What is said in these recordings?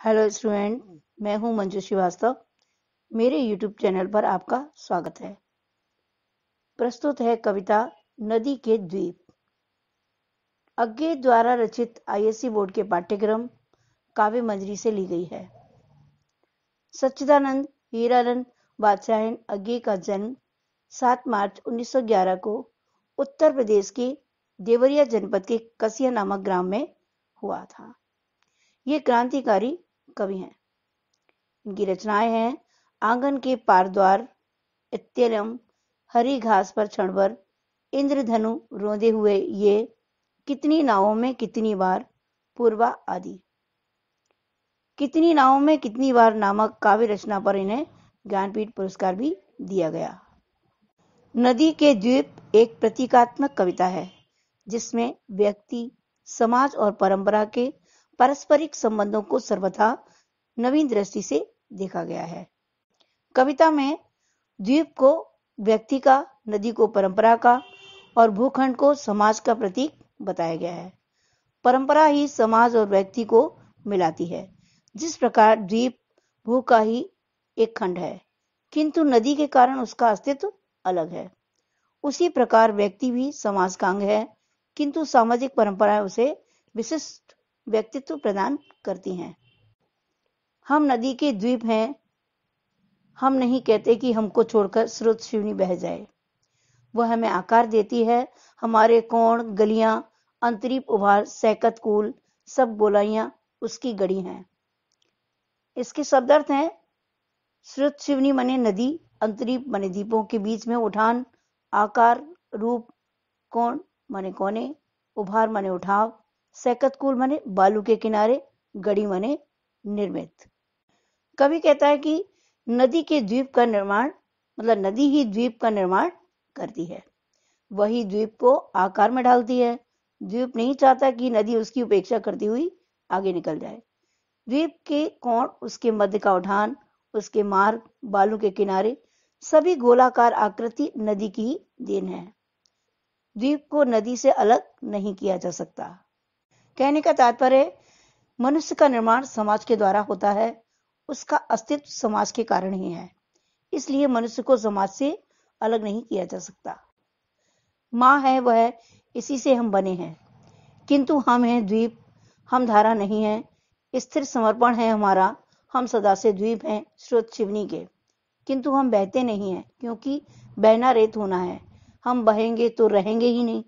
Hello student, मैं हूं मंजू श्रीवास्तव। मेरे यूट्यूब चैनल पर आपका स्वागत है। प्रस्तुत है कविता नदी के द्वीप। अज्ञे द्वारा रचित आईएससी बोर्ड के पाठ्यक्रम काव्य मंजरी से ली गई है। सच्चिदानंद हीरानंद बादशाहन अज्ञे का जन्म 7 मार्च 1911 को उत्तर प्रदेश के देवरिया जनपद के कसिया नामक ग्राम में हुआ था। ये क्रांतिकारी कवि हैं। इनकी रचनाएं हैं आंगन के पारद्वार, इत्यलम, हरी घास पर क्षणभर, इंद्रधनु रोंदे हुए ये, कितनी नावों में कितनी बार, पूर्वा आदि। कितनी नावों में कितनी बार नामक काव्य रचना पर इन्हें ज्ञानपीठ पुरस्कार भी दिया गया। नदी के द्वीप एक प्रतीकात्मक कविता है जिसमें व्यक्ति, समाज और परंपरा के पारस्परिक संबंधों को सर्वथा नवीन दृष्टि से देखा गया है। कविता में द्वीप को व्यक्ति का, नदी को परंपरा का और भूखंड को समाज का प्रतीक बताया गया है। परंपरा ही समाज और व्यक्ति को मिलाती है। जिस प्रकार द्वीप भू का ही एक खंड है किंतु नदी के कारण उसका अस्तित्व अलग है, उसी प्रकार व्यक्ति भी समाज का अंग है किंतु सामाजिक परंपराएं उसे विशिष्ट व्यक्तित्व प्रदान करती हैं। हम नदी के द्वीप हैं। हम नहीं कहते कि हमको छोड़कर स्रोत शिवनी बह जाए। वह हमें आकार देती है। हमारे कोण, गलियां, अंतरीप उभार, सैकत कूल, सब गोलाइयां उसकी गढ़ी हैं। इसके शब्द अर्थ हैं स्रोत शिवनी मने नदी, अंतरीप मने द्वीपों के बीच में उठान, आकार, रूप, कोण मने कोने, उभार मने उठाव, सैकत कूल मने बालू के किनारे, गढ़ी मने निर्मित। कवि कहता है कि नदी के द्वीप का निर्माण मतलब नदी ही द्वीप का निर्माण करती है, वही द्वीप को आकार में ढालती है। द्वीप नहीं चाहता कि नदी उसकी उपेक्षा करती हुई आगे निकल जाए। द्वीप के कोण, उसके मध्य का उठान, उसके मार्ग, बालू के किनारे, सभी गोलाकार आकृति नदी की ही देन है। द्वीप को नदी से अलग नहीं किया जा सकता। कहने का तात्पर्य मनुष्य का निर्माण समाज के द्वारा होता है, उसका अस्तित्व समाज के कारण ही है, इसलिए मनुष्य को समाज से अलग नहीं किया जा सकता। माँ है वह, इसी से हम बने हैं, किंतु हम हैं द्वीप, हम धारा नहीं है। स्थिर समर्पण है हमारा, हम सदा से द्वीप हैं स्रोत शिवनी के, किंतु हम बहते नहीं हैं क्योंकि बहना रेत होना है। हम बहेंगे तो रहेंगे ही नहीं,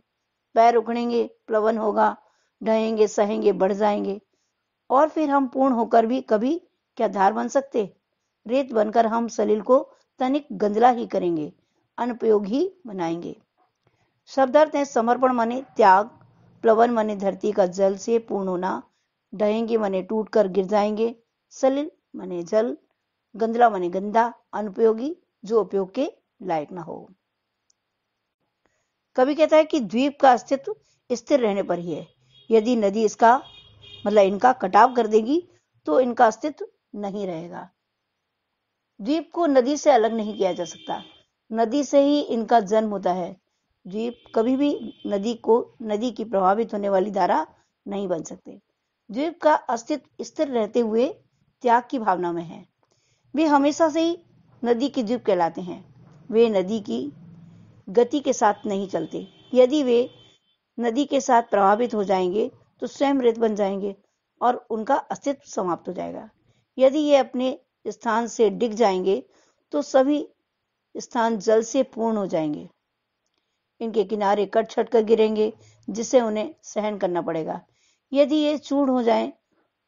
पैर उखड़ेंगे, प्लवन होगा, ढहेंगे, सहेंगे, बढ़ जाएंगे, और फिर हम पूर्ण होकर भी कभी क्या धार बन सकते? रेत बनकर हम सलिल को तनिक गंदला ही करेंगे, अनुपयोग ही बनाएंगे। शब्दार्थ है समर्पण माने त्याग, प्लवन माने धरती का जल से पूर्ण होना, ढहेंगे माने टूट कर गिर जाएंगे, सलिल माने जल, गंदला माने गंदा, अनुपयोगी जो उपयोग के लायक ना हो। कवि कहता है कि द्वीप का अस्तित्व स्थिर रहने पर ही है। यदि नदी इसका मतलब इनका कटाव कर देगी तो इनका अस्तित्व नहीं रहेगा। द्वीप को नदी से अलग नहीं किया जा सकता, नदी से ही इनका जन्म होता है। द्वीप कभी भी नदी की प्रभावित होने वाली धारा नहीं बन सकते। द्वीप का अस्तित्व स्थिर रहते हुए त्याग की भावना में है। वे हमेशा से ही नदी के द्वीप कहलाते हैं। वे नदी की गति के साथ नहीं चलते। यदि वे नदी के साथ प्रभावित हो जाएंगे तो स्वयं रेत बन जाएंगे और उनका अस्तित्व समाप्त हो जाएगा। यदि ये अपने स्थान से डिग जाएंगे तो सभी स्थान जल से पूर्ण हो जाएंगे। इनके किनारे कट छट कर गिरेंगे जिसे उन्हें सहन करना पड़ेगा। यदि ये चूर्ण हो जाएं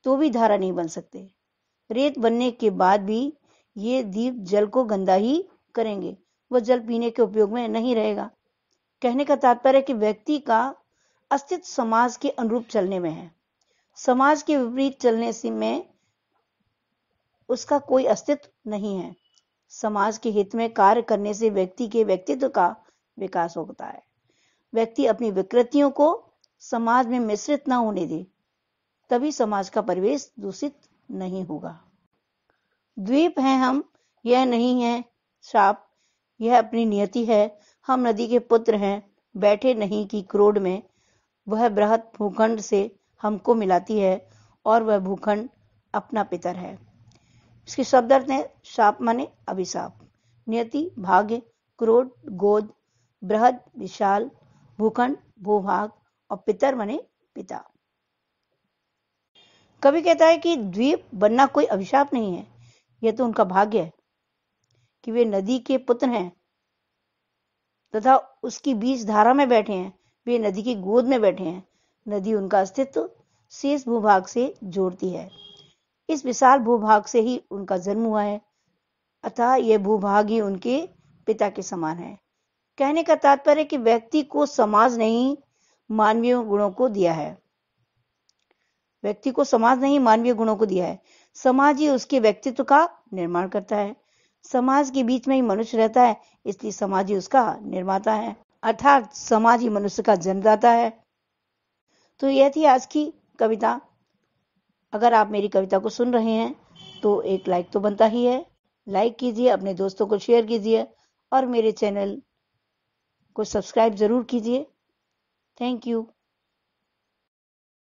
तो भी धारा नहीं बन सकते। रेत बनने के बाद भी ये द्वीप जल को गंदा ही करेंगे, वह जल पीने के उपयोग में नहीं रहेगा। कहने का तात्पर्य कि व्यक्ति का अस्तित्व समाज के अनुरूप चलने में है। समाज के विपरीत चलने से में उसका कोई अस्तित्व नहीं है। समाज के हित में कार्य करने से व्यक्ति के व्यक्तित्व का विकास होता है। व्यक्ति अपनी विकृतियों को समाज में मिश्रित न होने दे, तभी समाज का परिवेश दूषित नहीं होगा। द्वीप हैं हम, यह नहीं है श्राप, यह अपनी नियति है। हम नदी के पुत्र हैं, बैठे नहीं कि क्रोध में। वह बृहत भूखंड से हमको मिलाती है और वह भूखंड अपना पितर है। इसके शब्द अर्थ हैं शाप माने अभिशाप, नियति भाग्य, क्रोध गोद, बृहद विशाल, भूखंड भूभाग और पितर माने पिता। कवि कहता है कि द्वीप बनना कोई अभिशाप नहीं है, यह तो उनका भाग्य है कि वे नदी के पुत्र हैं तथा उसकी बीच धारा में बैठे हैं। वे नदी की गोद में बैठे हैं। नदी उनका अस्तित्व शेष भूभाग से जोड़ती है। इस विशाल भूभाग से ही उनका जन्म हुआ है, अतः यह भूभाग ही उनके पिता के समान है। कहने का तात्पर्य कि व्यक्ति को समाज नहीं मानवीय गुणों को दिया है। व्यक्ति को समाज नहीं मानवीय गुणों को दिया है। समाज ही उसके व्यक्तित्व का निर्माण करता है। समाज के बीच में ही मनुष्य रहता है, इसलिए समाज ही उसका निर्माता है, अर्थात समाज ही मनुष्य का जन्मदाता है। तो यह थी आज की कविता। अगर आप मेरी कविता को सुन रहे हैं तो एक लाइक तो बनता ही है। लाइक कीजिए, अपने दोस्तों को शेयर कीजिए और मेरे चैनल को सब्सक्राइब जरूर कीजिए। Thank you.